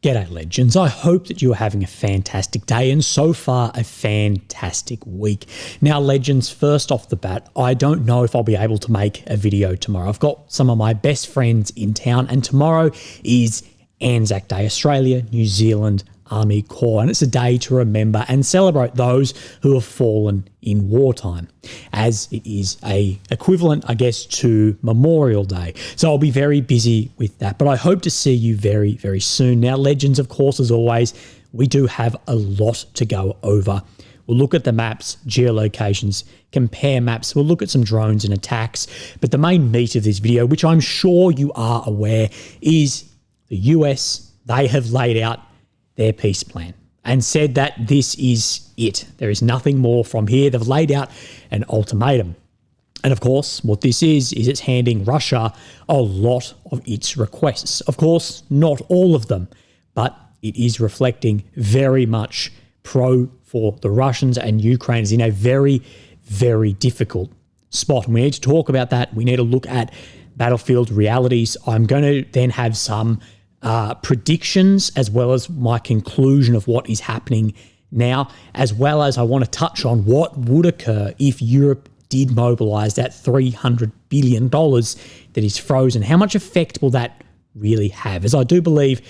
G'day legends, I hope that you are having a fantastic day and so far a fantastic week. Now legends, first off the bat, I don't know if I'll be able to make a video tomorrow. I've got some of my best friends in town and tomorrow is Anzac Day, Australia, New Zealand Army Corps, and it's a day to remember and celebrate those who have fallen in wartime, as it is a equivalent, I guess, to Memorial Day. So I'll be very busy with that, but I hope to see you very, very soon. Now, legends, of course, as always, we do have a lot to go over. We'll look at the maps, geolocations, compare maps, we'll look at some drones and attacks, but the main meat of this video, which I'm sure you are aware, is the US. They have laid out their peace plan and said that this is it. There is nothing more from here. They've laid out an ultimatum. And of course, what this is it's handing Russia a lot of its requests. Of course, not all of them, but it is reflecting very much pro for the Russians, and Ukraine is in a very, very difficult spot. And we need to talk about that. We need to look at battlefield realities. I'm going to then have some predictions as well as my conclusion of what is happening now, as well as I want to touch on what would occur if Europe did mobilize that $300 billion that is frozen. How much effect will that really have? As I do believe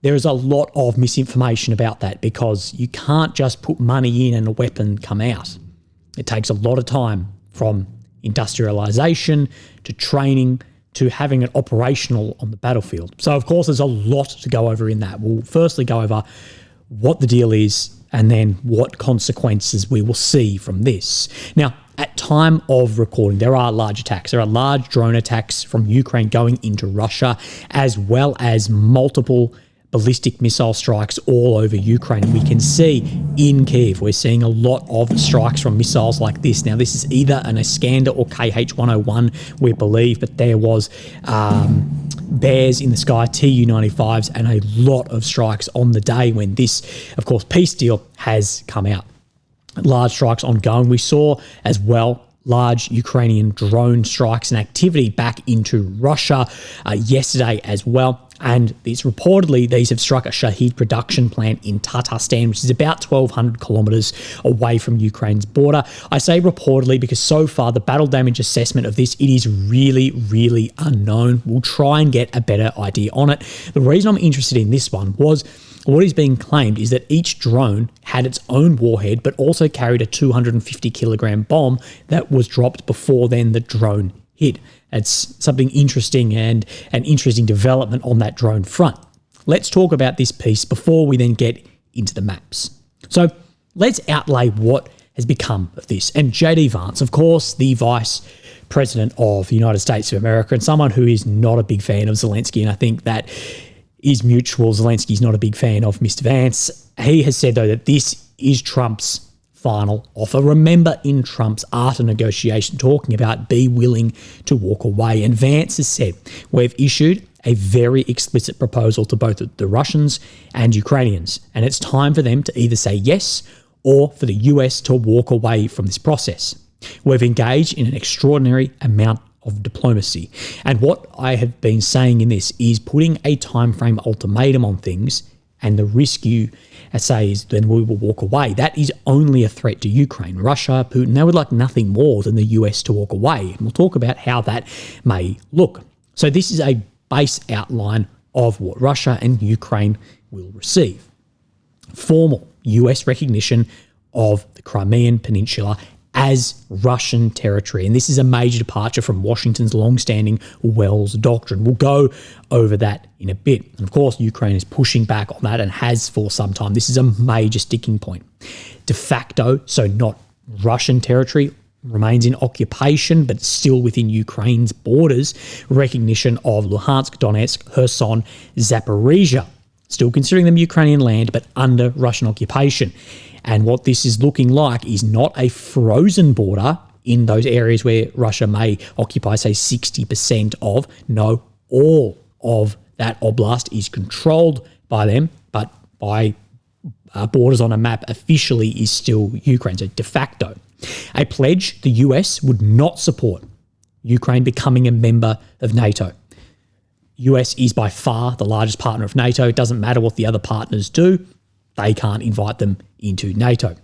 there is a lot of misinformation about that, because you can't just put money in and a weapon come out. It takes a lot of time, from industrialization to training to having it operational on the battlefield. So, of course, there's a lot to go over in that. We'll firstly go over what the deal is and then what consequences we will see from this. Now, at time of recording, there are large attacks. There are large drone attacks from Ukraine going into Russia, as well as multiple ballistic missile strikes all over Ukraine. We can see in Kyiv, we're seeing a lot of strikes from missiles like this. Now, this is either an Iskander or KH-101, we believe, but there was bears in the sky, Tu-95s, and a lot of strikes on the day when this, of course, peace deal has come out. Large strikes ongoing. We saw as well large Ukrainian drone strikes and activity back into Russia yesterday as well. And these have struck a Shahid production plant in Tatarstan, which is about 1,200 kilometers away from Ukraine's border. I say reportedly because so far the battle damage assessment of this, it is really, really unknown. We'll try and get a better idea on it. The reason I'm interested in this one was what is being claimed is that each drone had its own warhead, but also carried a 250 kilogram bomb that was dropped before then the drone hit. It's something interesting and an interesting development on that drone front. Let's talk about this piece before we then get into the maps. So let's outlay what has become of this. And J.D. Vance, of course, the Vice President of the United States of America, and someone who is not a big fan of Zelensky, and I think that is mutual. Zelensky's not a big fan of Mr. Vance. He has said, though, that this is Trump's final offer. Remember, in Trump's art of negotiation, talking about be willing to walk away. And Vance has said, we've issued a very explicit proposal to both the Russians and Ukrainians, and it's time for them to either say yes or for the US to walk away from this process. We've engaged in an extraordinary amount of diplomacy. And what I have been saying in this is putting a time frame ultimatum on things, and the risk you say is then we will walk away. That is only a threat to Ukraine. Russia, Putin, they would like nothing more than the US to walk away. And we'll talk about how that may look. So this is a base outline of what Russia and Ukraine will receive. Formal US recognition of the Crimean Peninsula as Russian territory. And this is a major departure from Washington's long-standing Wells Doctrine. We'll go over that in a bit. And of course, Ukraine is pushing back on that and has for some time. This is a major sticking point. De facto, so not Russian territory, remains in occupation, but still within Ukraine's borders. Recognition of Luhansk, Donetsk, Kherson, Zaporizhia. Still considering them Ukrainian land, but under Russian occupation. And what this is looking like is not a frozen border in those areas where Russia may occupy, say, 60% of. No, all of that oblast is controlled by them, but by borders on a map officially is still Ukraine, so de facto. A pledge the US would not support Ukraine becoming a member of NATO. US is by far the largest partner of NATO. It doesn't matter what the other partners do. They can't invite them into NATO.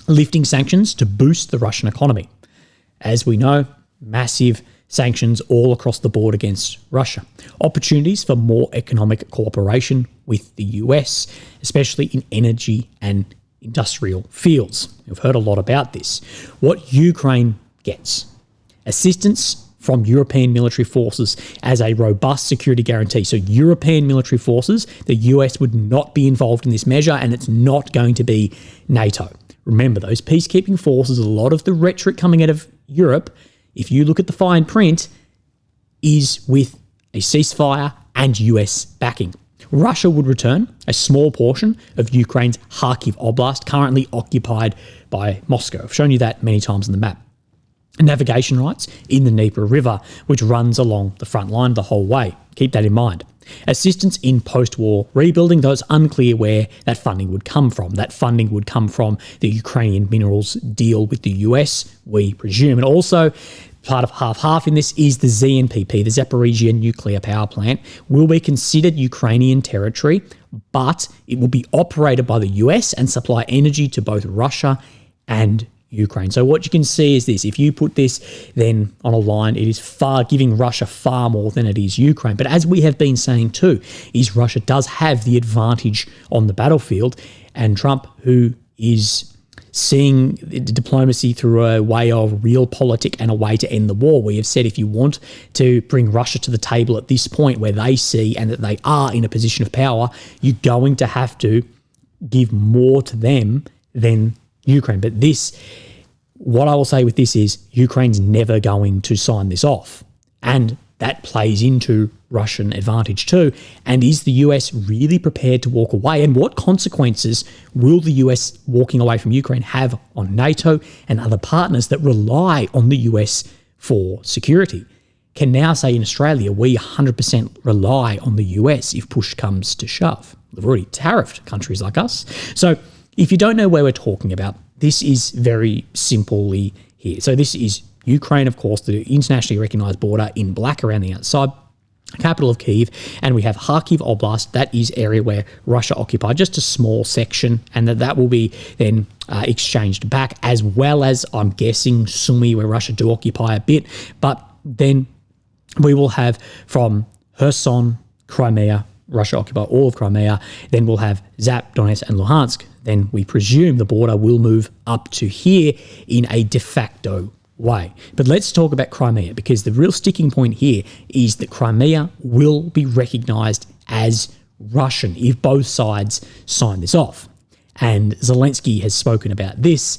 Lifting sanctions to boost the Russian economy. As we know, massive sanctions all across the board against Russia. Opportunities for more economic cooperation with the US, especially in energy and industrial fields. We've heard a lot about this. What Ukraine gets: assistance from European military forces as a robust security guarantee. So European military forces, the US would not be involved in this measure, and it's not going to be NATO. Remember, those peacekeeping forces, a lot of the rhetoric coming out of Europe, if you look at the fine print, is with a ceasefire and US backing. Russia would return a small portion of Ukraine's Kharkiv Oblast, currently occupied by Moscow. I've shown you that many times on the map. Navigation rights in the Dnieper River, which runs along the front line the whole way. Keep that in mind. Assistance in post-war rebuilding, though it's unclear where that funding would come from. That funding would come from the Ukrainian minerals deal with the US, we presume. And also, part of half-half in this is the ZNPP, the Zaporizhia nuclear power plant, will be considered Ukrainian territory, but it will be operated by the US and supply energy to both Russia and Ukraine. So what you can see is this: if you put this then on a line, it is giving Russia far more than it is Ukraine. But as we have been saying too, is Russia does have the advantage on the battlefield, and Trump, who is seeing the diplomacy through a way of realpolitik and a way to end the war. We have said if you want to bring Russia to the table at this point where they see and that they are in a position of power, you're going to have to give more to them than Ukraine. But what I will say with this is Ukraine's never going to sign this off. And that plays into Russian advantage too. And is the US really prepared to walk away? And what consequences will the US walking away from Ukraine have on NATO and other partners that rely on the US for security? Can now say in Australia, we 100% rely on the US if push comes to shove. They've already tariffed countries like us. So if you don't know where we're talking about, this is very simply here. So this is Ukraine, of course, the internationally recognised border in black around the outside, capital of Kyiv, and we have Kharkiv Oblast. That is area where Russia occupied, just a small section, and that will be then exchanged back, as well as, I'm guessing, Sumy, where Russia do occupy a bit. But then we will have from Kherson, Crimea, Russia occupy all of Crimea. Then we'll have Zap, Donetsk and Luhansk. Then we presume the border will move up to here in a de facto way. But let's talk about Crimea, because the real sticking point here is that Crimea will be recognised as Russian if both sides sign this off. And Zelensky has spoken about this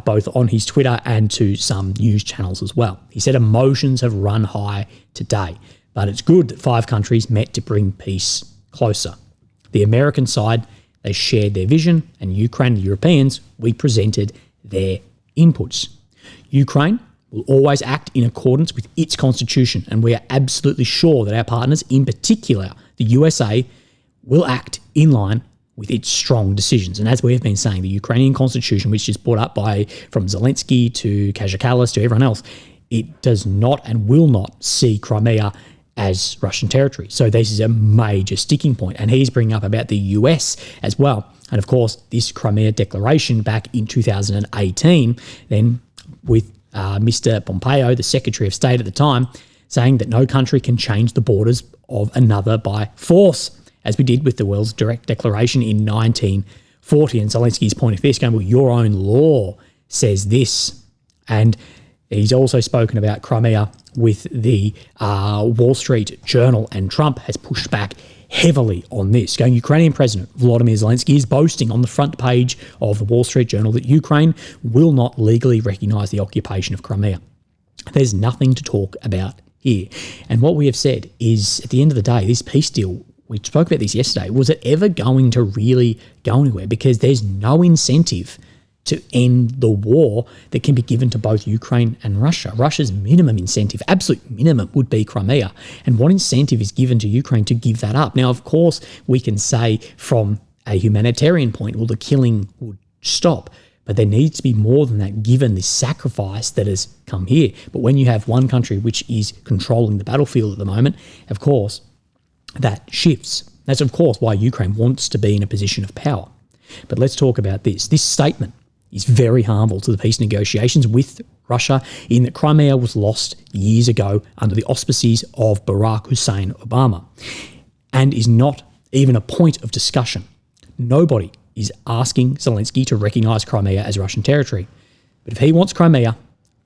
both on his Twitter and to some news channels as well. He said emotions have run high today, but it's good that 5 countries met to bring peace closer. The American side, they shared their vision, and Ukraine, the Europeans, we presented their inputs. Ukraine will always act in accordance with its constitution, and we are absolutely sure that our partners, in particular the USA, will act in line with its strong decisions. And as we have been saying, the Ukrainian constitution, which is brought up from Zelensky to Kazakalis to everyone else, it does not and will not see Crimea as Russian territory. So this is a major sticking point. And he's bringing up about the US as well. And of course, this Crimea declaration back in 2018, then with Mr. Pompeo, the Secretary of State at the time, saying that no country can change the borders of another by force, as we did with the World's Direct Declaration in 1940. And Zelensky's point of this going, well, your own law says this. And he's also spoken about Crimea with the Wall Street Journal, and Trump has pushed back heavily on this, going, Ukrainian President Volodymyr Zelensky is boasting on the front page of the Wall Street Journal that Ukraine will not legally recognise the occupation of Crimea. There's nothing to talk about here. And what we have said is, at the end of the day, this peace deal, we spoke about this yesterday, was it ever going to really go anywhere? Because there's no incentive to end the war that can be given to both Ukraine and Russia. Russia's minimum incentive, absolute minimum, would be Crimea. And what incentive is given to Ukraine to give that up? Now, of course, we can say from a humanitarian point, well, the killing would stop. But there needs to be more than that, given the sacrifice that has come here. But when you have one country which is controlling the battlefield at the moment, of course, that shifts. That's, of course, why Ukraine wants to be in a position of power. But let's talk about this. This statement is very harmful to the peace negotiations with Russia, in that Crimea was lost years ago under the auspices of Barack Hussein Obama, and is not even a point of discussion. Nobody is asking Zelensky to recognise Crimea as Russian territory. But if he wants Crimea,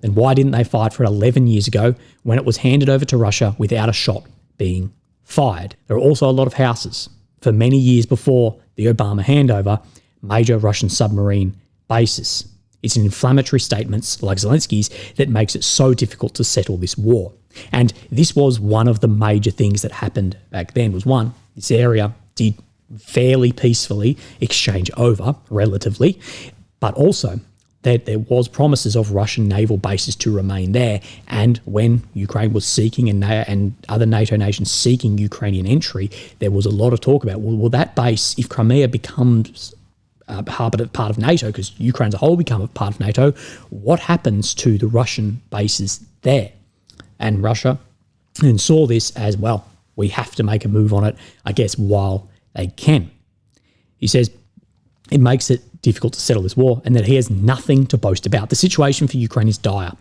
then why didn't they fight for it 11 years ago when it was handed over to Russia without a shot being fired? There are also a lot of houses. For many years before the Obama handover, major Russian submarine bases. It's an inflammatory statements like Zelensky's that makes it so difficult to settle this war. And this was one of the major things that happened back then. Was one, this area did fairly peacefully exchange over, relatively, but also that there was promises of Russian naval bases to remain there. And when Ukraine was seeking and other NATO nations seeking Ukrainian entry, there was a lot of talk about, well, will that base, if Crimea becomes part of NATO, because Ukraine as a whole become a part of NATO, what happens to the Russian bases there? And Russia saw this as, well, we have to make a move on it, I guess, while they can. He says it makes it difficult to settle this war and that he has nothing to boast about. The situation for Ukraine is dire.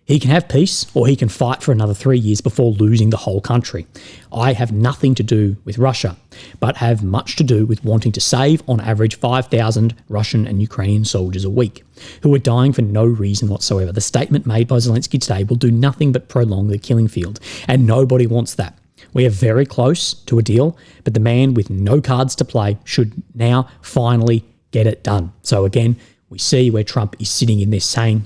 He can have peace or he can fight for another 3 years before losing the whole country. I have nothing to do with Russia, but have much to do with wanting to save on average 5,000 Russian and Ukrainian soldiers a week, who are dying for no reason whatsoever. The statement made by Zelensky today will do nothing but prolong the killing field, and nobody wants that. We are very close to a deal, but the man with no cards to play should now finally get it done. So again, we see where Trump is sitting in this, saying,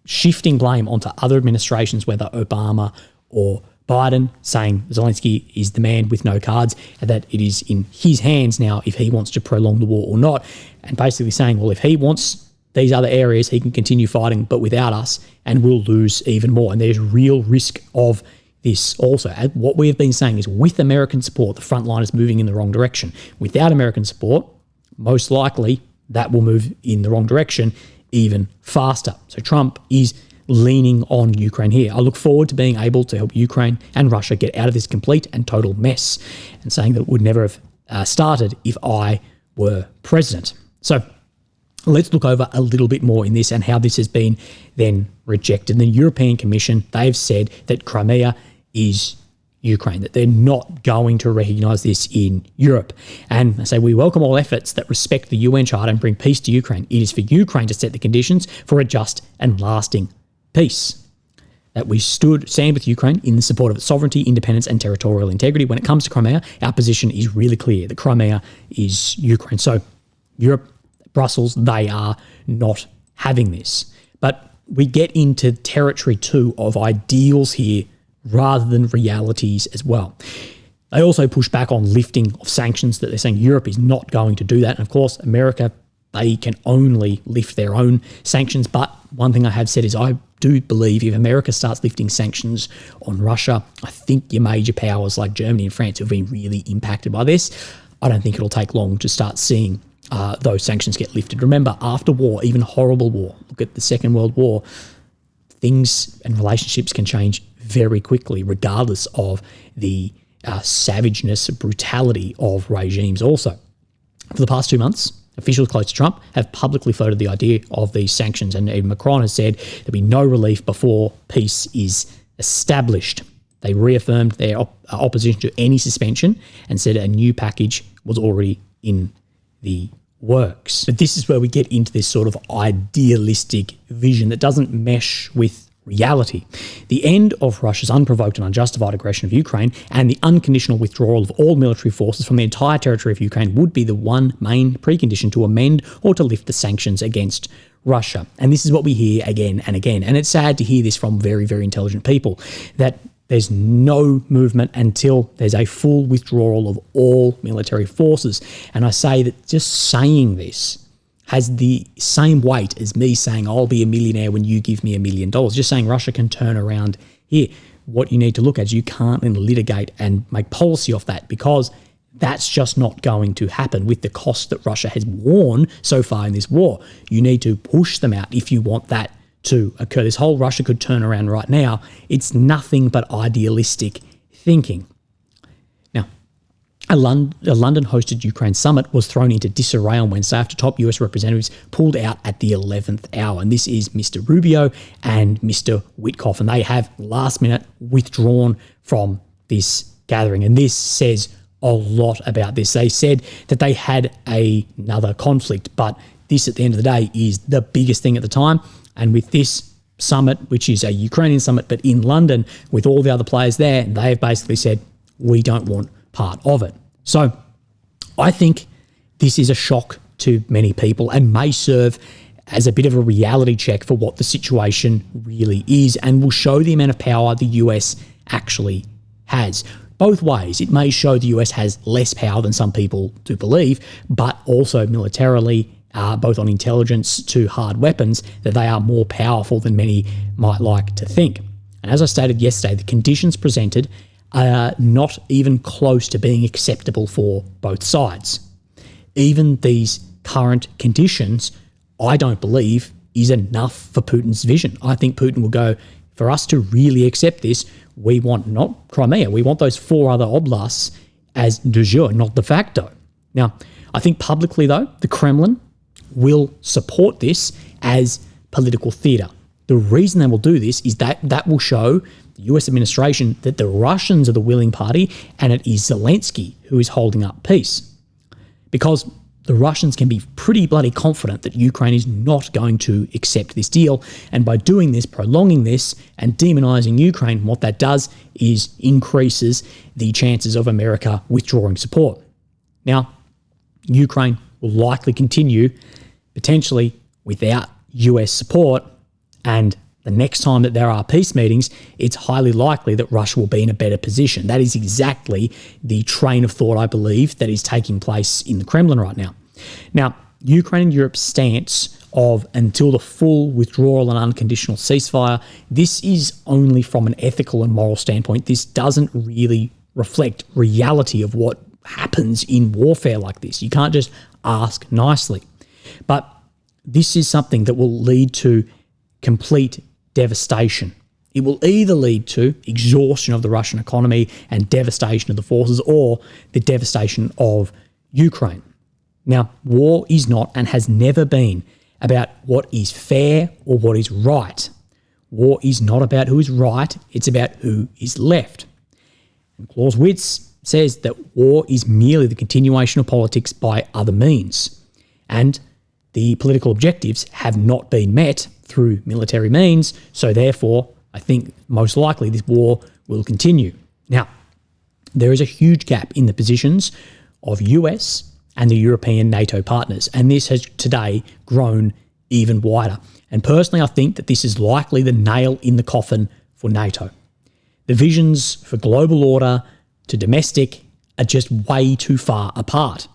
shifting blame onto other administrations, whether Obama or Biden, saying Zelensky is the man with no cards and that it is in his hands now if he wants to prolong the war or not. And basically saying, well, if he wants these other areas, he can continue fighting, but without us, and we'll lose even more. And there's real risk of this also. What we have been saying is, with American support, the front line is moving in the wrong direction. Without American support, most likely that will move in the wrong direction even faster. So Trump is leaning on Ukraine here. I look forward to being able to help Ukraine and Russia get out of this complete and total mess, and saying that it would never have started if I were president. So let's look over a little bit more in this and how this has been then rejected. The European Commission, they've said that Crimea is Ukraine, that they're not going to recognise this in Europe. And they say, we welcome all efforts that respect the UN Charter and bring peace to Ukraine. It is for Ukraine to set the conditions for a just and lasting peace. That we stand with Ukraine in the support of its sovereignty, independence and territorial integrity. When it comes to Crimea, our position is really clear, that Crimea is Ukraine. So Europe, Brussels, they are not having this. But we get into territory too of ideals here rather than realities as well. They also push back on lifting of sanctions, that they're saying Europe is not going to do that. And of course, America, they can only lift their own sanctions. But one thing I have said is I do believe if America starts lifting sanctions on Russia, I think your major powers like Germany and France have been really impacted by this. I don't think it'll take long to start seeing those sanctions get lifted. Remember, after war, even horrible war, look at the Second World War, things and relationships can change very quickly, regardless of the savageness, brutality of regimes also. For the past 2 months, officials close to Trump have publicly floated the idea of these sanctions, and even Macron has said there'll be no relief before peace is established. They reaffirmed their opposition to any suspension and said a new package was already in the works. But this is where we get into this sort of idealistic vision that doesn't mesh with reality. The end of Russia's unprovoked and unjustified aggression of Ukraine and the unconditional withdrawal of all military forces from the entire territory of Ukraine would be the one main precondition to amend or to lift the sanctions against Russia. And this is what we hear again and again. And it's sad to hear this from very, very intelligent people, that there's no movement until there's a full withdrawal of all military forces. And I say that just saying this has the same weight as me saying I'll be a millionaire when you give me $1 million. Just saying Russia can turn around here. What you need to look at is you can't then litigate and make policy off that, because that's just not going to happen with the cost that Russia has borne so far in this war. You need to push them out if you want that to occur. This whole Russia could turn around right now, it's nothing but idealistic thinking. Now, A London-hosted Ukraine summit was thrown into disarray on Wednesday after top US representatives pulled out at the 11th hour. And this is Mr. Rubio and Mr. Witkoff. And they have last minute withdrawn from this gathering. And this says a lot about this. They said that they had another conflict, but this at the end of the day is the biggest thing at the time. And with this summit, which is a Ukrainian summit, but in London with all the other players there, they have basically said, we don't want part of it. So I think this is a shock to many people and may serve as a bit of a reality check for what the situation really is, and will show the amount of power the US actually has. Both ways, it may show the US has less power than some people do believe, but also militarily, both on intelligence to hard weapons, that they are more powerful than many might like to think. And as I stated yesterday, the conditions presented are not even close to being acceptable for both sides. Even these current conditions, I don't believe, is enough for Putin's vision. I think Putin will go, for us to really accept this, we want not Crimea, we want those 4 other oblasts as de jure, not de facto. Now, I think publicly though, the Kremlin will support this as political theatre. The reason they will do this is that that will show the US administration that the Russians are the willing party and it is Zelensky who is holding up peace. Because the Russians can be pretty bloody confident that Ukraine is not going to accept this deal. And by doing this, prolonging this and demonising Ukraine, what that does is increases the chances of America withdrawing support. Now, Ukraine will likely continue potentially without US support, and the next time that there are peace meetings, it's highly likely that Russia will be in a better position. That is exactly the train of thought, I believe, that is taking place in the Kremlin right now. Now, Ukraine and Europe's stance of until the full withdrawal and unconditional ceasefire, this is only from an ethical and moral standpoint. This doesn't really reflect reality of what happens in warfare like this. You can't just ask nicely. But this is something that will lead to complete devastation. It will either lead to exhaustion of the Russian economy and devastation of the forces, or the devastation of Ukraine. Now, war is not and has never been about what is fair or what is right. War is not about who is right, it's about who is left. And Clausewitz says that war is merely the continuation of politics by other means. And the political objectives have not been met through military means, so therefore, I think most likely this war will continue. Now, there is a huge gap in the positions of US and the European NATO partners, and this has today grown even wider. And personally, I think that this is likely the nail in the coffin for NATO. The visions for global order to domestic are just way too far apart,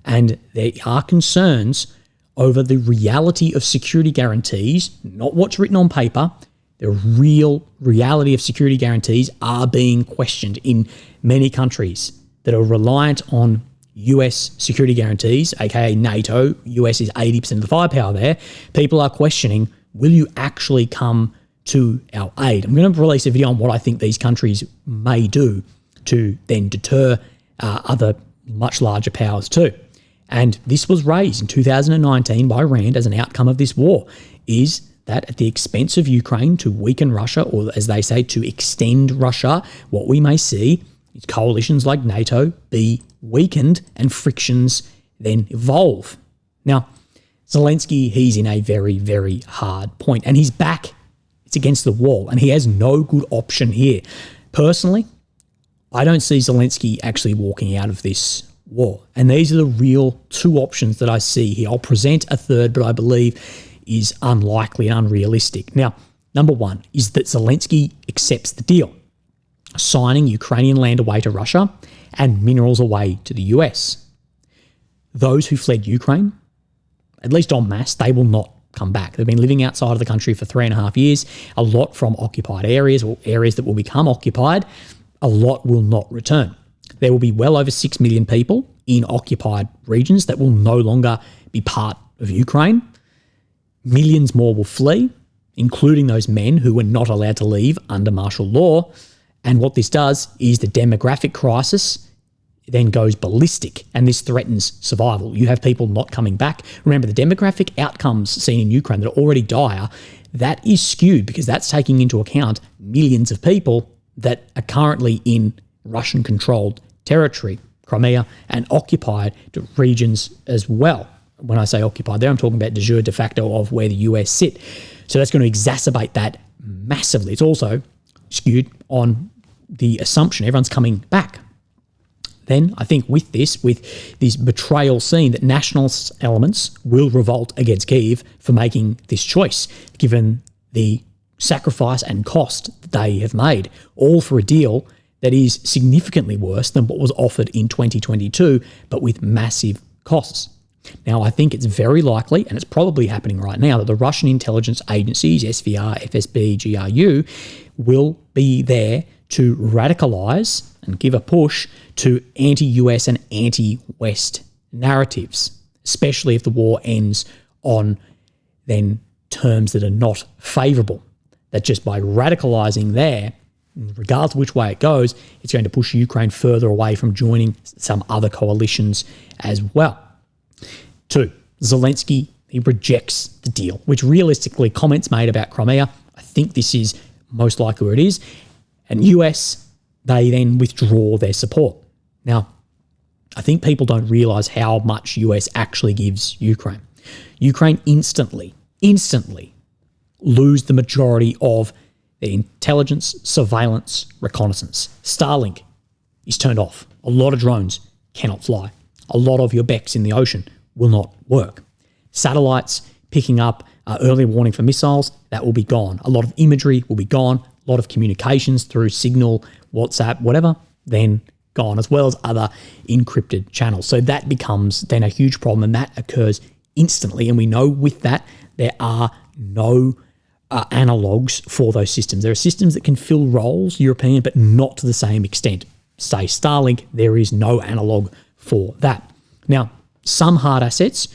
and there are concerns over the reality of security guarantees, not what's written on paper. The real reality of security guarantees are being questioned in many countries that are reliant on US security guarantees, aka NATO. US is 80% of the firepower there. People are questioning, will you actually come to our aid? I'm going to release a video on what I think these countries may do to then deter other much larger powers too. And this was raised in 2019 by Rand as an outcome of this war, is that at the expense of Ukraine to weaken Russia, or as they say, to extend Russia, what we may see is coalitions like NATO be weakened and frictions then evolve. Now, Zelensky, he's in a very, very hard point, and he's back. It's against the wall, and he has no good option here. Personally, I don't see Zelensky actually walking out of this war. And these are the real 2 options that I see here. I'll present a third, but I believe is unlikely and unrealistic. Now, number 1 is that Zelensky accepts the deal, signing Ukrainian land away to Russia and minerals away to the US. Those who fled Ukraine, at least en masse, they will not come back. They've been living outside of the country for 3.5 years, a lot from occupied areas or areas that will become occupied. A lot will not return. There will be well over 6 million people in occupied regions that will no longer be part of Ukraine. Millions more will flee, including those men who were not allowed to leave under martial law. And what this does is the demographic crisis then goes ballistic, and this threatens survival. You have people not coming back. Remember, the demographic outcomes seen in Ukraine that are already dire, that is skewed because that's taking into account millions of people that are currently in Russian-controlled territory, Crimea, and occupied regions as well. When I say occupied there, I'm talking about de jure, de facto of where the US sit. So that's going to exacerbate that massively. It's also skewed on the assumption everyone's coming back. Then I think with this betrayal scene, that nationalist elements will revolt against Kyiv for making this choice, given the sacrifice and cost that they have made, all for a deal that is significantly worse than what was offered in 2022, but with massive costs. Now, I think it's very likely, and it's probably happening right now, that the Russian intelligence agencies, SVR, FSB, GRU, will be there to radicalize and give a push to anti-US and anti-West narratives, especially if the war ends on then terms that are not favourable. That just by radicalising there, regardless of which way it goes, it's going to push Ukraine further away from joining some other coalitions as well. 2, Zelensky, he rejects the deal, which realistically, comments made about Crimea, I think this is most likely where it is, and US, they then withdraw their support. Now, I think people don't realise how much US actually gives Ukraine. Ukraine instantly lose the majority of their intelligence, surveillance, reconnaissance. Starlink is turned off. A lot of drones cannot fly. A lot of your BECs in the ocean will not work. Satellites picking up early warning for missiles, that will be gone. A lot of imagery will be gone. A lot of communications through Signal, WhatsApp, whatever, then gone, as well as other encrypted channels. So that becomes then a huge problem, and that occurs instantly. And we know with that, there are no analogues for those systems. There are systems that can fill roles, European, but not to the same extent. Say Starlink, there is no analogue for that. Now, some hard assets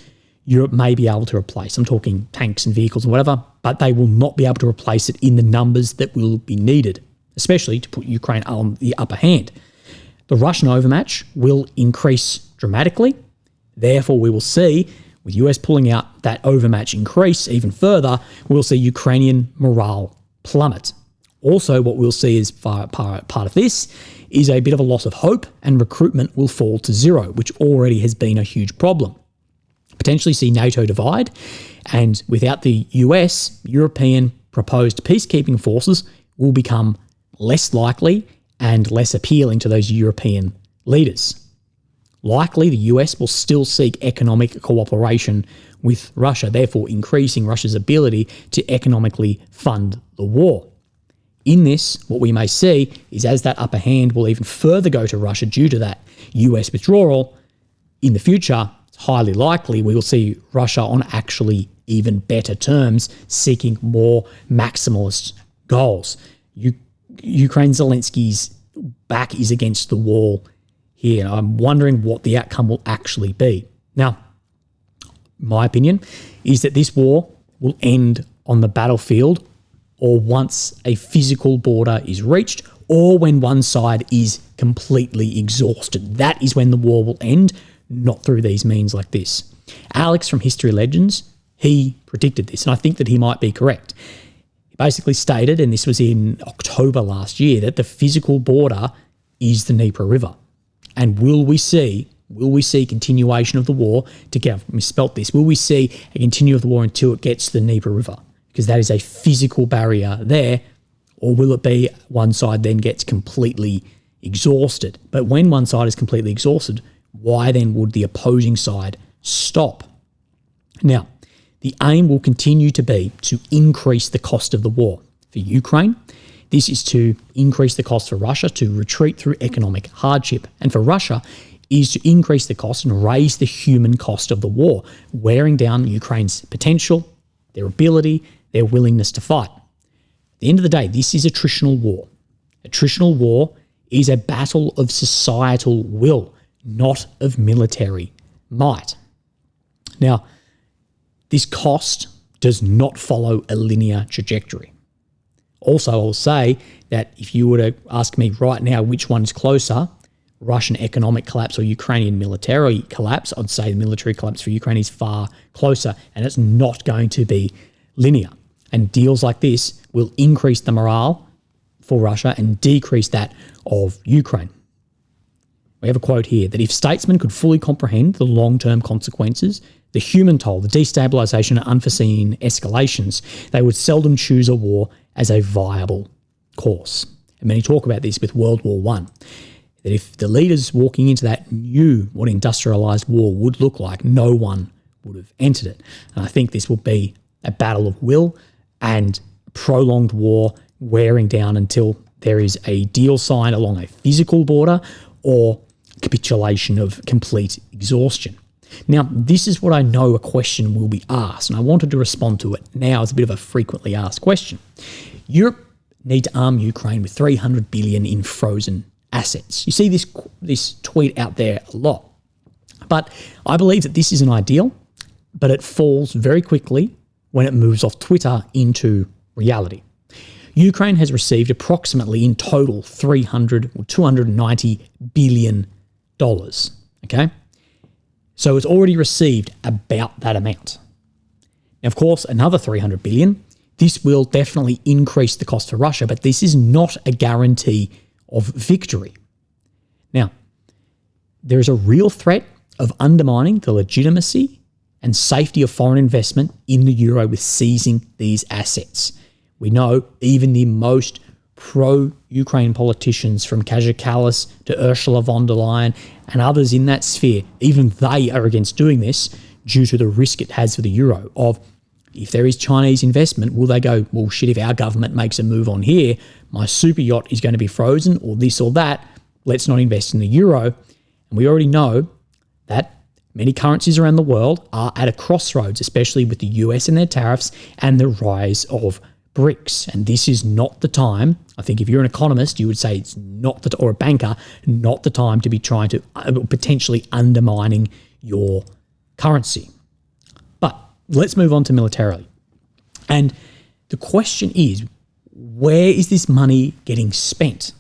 Europe may be able to replace. I'm talking tanks and vehicles and whatever, but they will not be able to replace it in the numbers that will be needed, especially to put Ukraine on the upper hand. The Russian overmatch will increase dramatically. Therefore, we will see, with US pulling out, that overmatch increase even further. We'll see Ukrainian morale plummet. Also, what we'll see as part of this is a bit of a loss of hope, and recruitment will fall to zero, which already has been a huge problem. Potentially see NATO divide, and without the US, European proposed peacekeeping forces will become less likely and less appealing to those European leaders. Likely, the US will still seek economic cooperation with Russia, therefore increasing Russia's ability to economically fund the war. In this, what we may see is as that upper hand will even further go to Russia due to that US withdrawal, in the future, it's highly likely we will see Russia on actually even better terms, seeking more maximalist goals. Ukraine, Zelensky's back is against the wall here. I'm wondering what the outcome will actually be. Now, my opinion is that this war will end on the battlefield, or once a physical border is reached, or when one side is completely exhausted. That is when the war will end, not through these means like this. Alex from History Legends, he predicted this, and I think that he might be correct. He basically stated, and this was in October last year, that the physical border is the Dnieper River. And will we see continuation of the war, I've misspelt this, will we see a continue of the war until it gets to the Dnieper River? Because that is a physical barrier there, or will it be one side then gets completely exhausted? But when one side is completely exhausted, why then would the opposing side stop? Now, the aim will continue to be to increase the cost of the war. For Ukraine, this is to increase the cost for Russia to retreat through economic hardship. And for Russia, is to increase the cost and raise the human cost of the war, wearing down Ukraine's potential, their ability, their willingness to fight. At the end of the day, this is attritional war. Attritional war is a battle of societal will, not of military might. Now, this cost does not follow a linear trajectory. Also, I'll say that if you were to ask me right now which one is closer, Russian economic collapse or Ukrainian military collapse. I'd say the military collapse for Ukraine is far closer, and it's not going to be linear. And deals like this will increase the morale for Russia and decrease that of Ukraine. We have a quote here that if statesmen could fully comprehend the long-term consequences, the human toll, the destabilisation and unforeseen escalations, they would seldom choose a war as a viable course. And many talk about this with World War I, that if the leaders walking into that knew what industrialised war would look like, no one would have entered it. And I think this will be a battle of will and prolonged war wearing down until there is a deal signed along a physical border or capitulation of complete exhaustion. Now, this is what I know a question will be asked, and I wanted to respond to it now as a bit of a frequently asked question. Europe need to arm Ukraine with $300 billion in frozen assets. You see this tweet out there a lot. But I believe that this is an ideal, but it falls very quickly when it moves off Twitter into reality. Ukraine has received approximately in total $290 billion. Okay? So it's already received about that amount. Now, of course, another $300 billion. This will definitely increase the cost for Russia, but this is not a guarantee of victory. Now, there is a real threat of undermining the legitimacy and safety of foreign investment in the euro with seizing these assets. We know even the most pro-Ukraine politicians, from Kaja Kallas to Ursula von der Leyen and others in that sphere, even they are against doing this due to the risk it has for the euro of, if there is Chinese investment, will they go, well, shit, if our government makes a move on here, my super yacht is going to be frozen or this or that, let's not invest in the euro. And we already know that many currencies around the world are at a crossroads, especially with the US and their tariffs and the rise of BRICS. And this is not the time, I think if you're an economist, you would say it's not or a banker, not the time to be trying to potentially undermining your currency. But let's move on to militarily. And the question is, where is this money getting spent?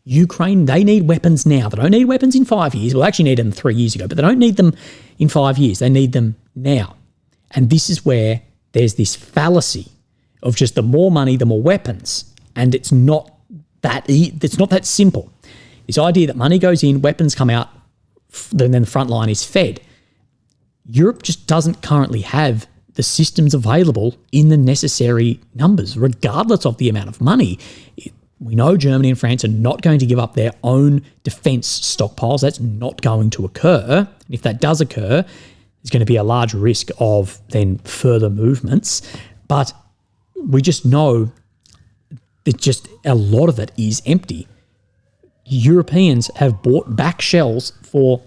Ukraine, they need weapons now. They don't need weapons in 5 years. Well, actually need them 3 years ago, but they don't need them in 5 years. They need them now. And this is where there's this fallacy of just the more money, the more weapons. And it's not that simple. This idea that money goes in, weapons come out, then the front line is fed. Europe just doesn't currently have the systems available in the necessary numbers, regardless of the amount of money. We know Germany and France are not going to give up their own defence stockpiles. That's not going to occur. And if that does occur, there's going to be a large risk of then further movements. But we just know that just a lot of it is empty. Europeans have bought back shells for,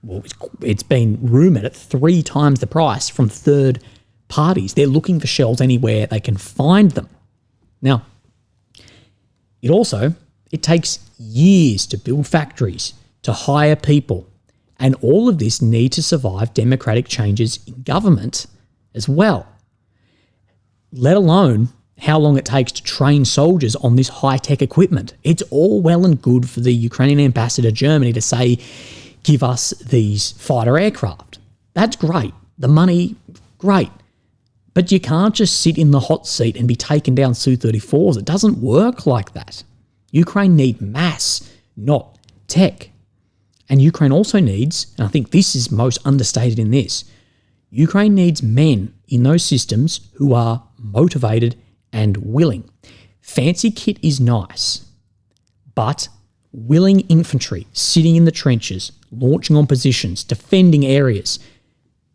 well, it's been rumoured at 3 times the price from third parties. They're looking for shells anywhere they can find them. Now, it takes years to build factories, to hire people, and all of this needs to survive democratic changes in government as well. Let alone how long it takes to train soldiers on this high-tech equipment. It's all well and good for the Ukrainian ambassador to Germany to say, give us these fighter aircraft. That's great. The money, great. But you can't just sit in the hot seat and be taken down Su-34s. It doesn't work like that. Ukraine need mass, not tech. And Ukraine also needs, and I think this is most understated in this, Ukraine needs men in those systems who are motivated and willing. Fancy kit is nice, but willing infantry sitting in the trenches, launching on positions, defending areas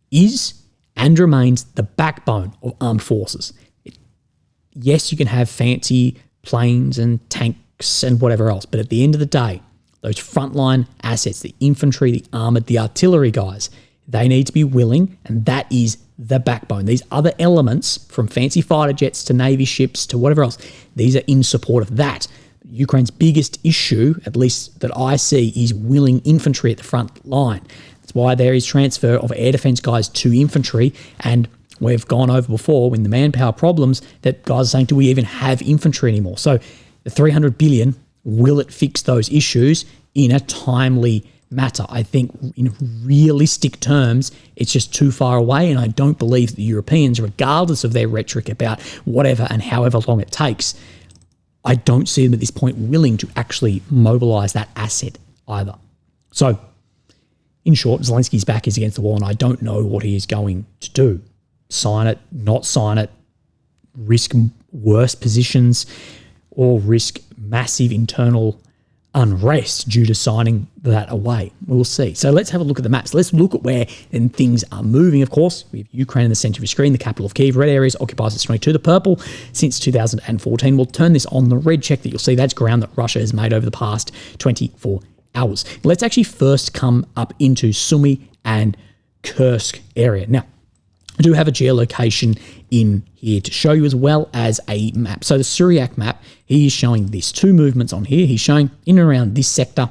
is and remains the backbone of armed forces. Yes, you can have fancy planes and tanks and whatever else, but at the end of the day, those frontline assets, the infantry, the armoured, the artillery guys, they need to be willing, and that is the backbone. These other elements, from fancy fighter jets to Navy ships to whatever else, these are in support of that. Ukraine's biggest issue, at least that I see, is willing infantry at the front line. That's why there is transfer of air defence guys to infantry, and we've gone over before in the manpower problems that guys are saying, do we even have infantry anymore? So the $300 billion will it fix those issues in a timely matter? I think in realistic terms, it's just too far away, and I don't believe that the Europeans, regardless of their rhetoric about whatever and however long it takes, I don't see them at this point willing to actually mobilise that asset either. So, in short, Zelensky's back is against the wall, and I don't know what he is going to do. Sign it, not sign it, risk worse positions, or risk massive internal unrest due to signing that away. We'll see. So let's have a look at the maps. Let's look at where then things are moving. Of course, we have Ukraine in the center of your screen, the capital of Kyiv. Red areas occupies its 22. The purple since 2014. We'll turn this on. The red check that you'll see, that's ground that Russia has made over the past 24 hours. Let's actually first come up into Sumy and Kursk area. Now, I do have a geolocation in here to show you as well as a map. So the Syriac map, he is showing this. Two movements on here. He's showing in and around this sector.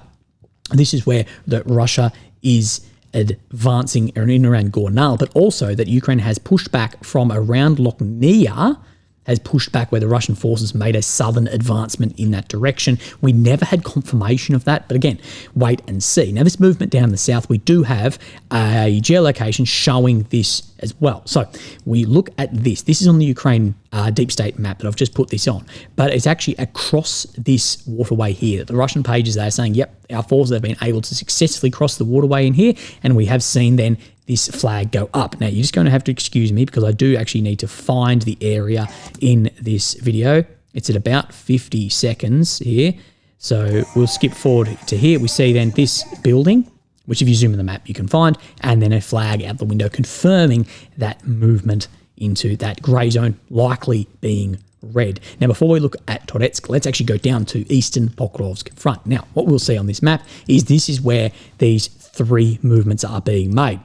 This is where that Russia is advancing in and around Gornal, but also that Ukraine has pushed back from around Lochnia, has pushed back where the Russian forces made a southern advancement in that direction. We never had confirmation of that, but again, wait and see. Now, this movement down the south, we do have a geolocation showing this as well. So we look at this. This is on the Ukraine deep state map that I've just put this on, but it's actually across this waterway here. The Russian pages, they're saying, yep, our forces have been able to successfully cross the waterway in here, and we have seen then this flag go up. Now, you're just going to have to excuse me because I do actually need to find the area in this video. It's at about 50 seconds here. So we'll skip forward to here. We see then this building, which if you zoom in the map, you can find, and then a flag out the window confirming that movement into that grey zone, likely being red. Now, before we look at Toretsk, let's actually go down to eastern Pokrovsk front. Now, what we'll see on this map is this is where these three movements are being made.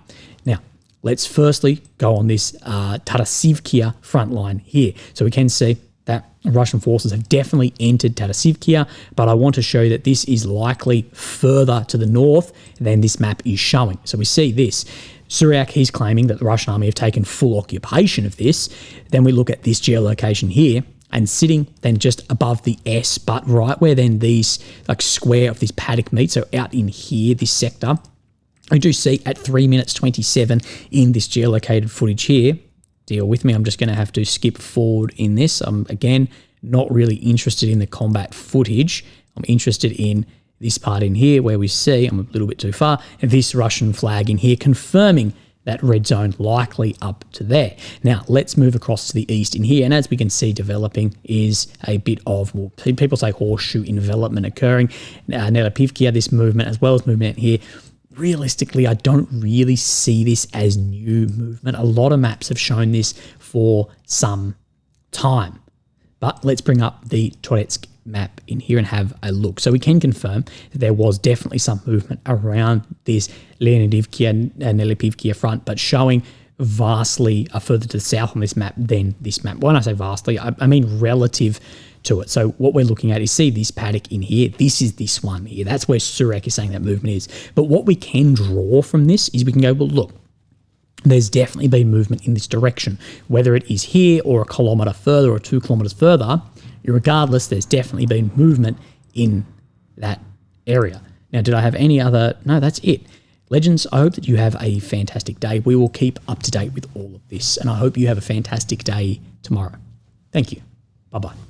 Now, let's firstly go on this Tarasivkia front line here. So we can see that Russian forces have definitely entered Tarasivkia, but I want to show you that this is likely further to the north than this map is showing. So we see this. Syriac, he's claiming that the Russian army have taken full occupation of this. Then we look at this geolocation here, and sitting then just above the S, but right where then these like square of this paddock meet, so out in here, this sector, we do see at 3 minutes 27 in this geolocated footage here. Deal with me, I'm just going to have to skip forward in this. I'm, again, not really interested in the combat footage. I'm interested in this part in here where we see, I'm a little bit too far, this Russian flag in here confirming that red zone likely up to there. Now, let's move across to the east in here, and as we can see developing is a bit of, well, people say horseshoe envelopment occurring. Nelipivkia, this movement, as well as movement here, realistically, I don't really see this as new movement. A lot of maps have shown this for some time. But let's bring up the Toretsk map in here and have a look. So we can confirm that there was definitely some movement around this Leonidivkia and Nelipivkia front, but showing vastly further to the south on this map than this map. When I say vastly, I mean relative to it. So what we're looking at is, see this paddock in here, this is this one here. That's where Syriac is saying that movement is. But what we can draw from this is we can go, well, look, there's definitely been movement in this direction. Whether it is here or a kilometre further or 2 kilometres further, regardless, there's definitely been movement in that area. Now, did I have any other? No, that's it. Legends, I hope that you have a fantastic day. We will keep up to date with all of this, and I hope you have a fantastic day tomorrow. Thank you. Bye-bye.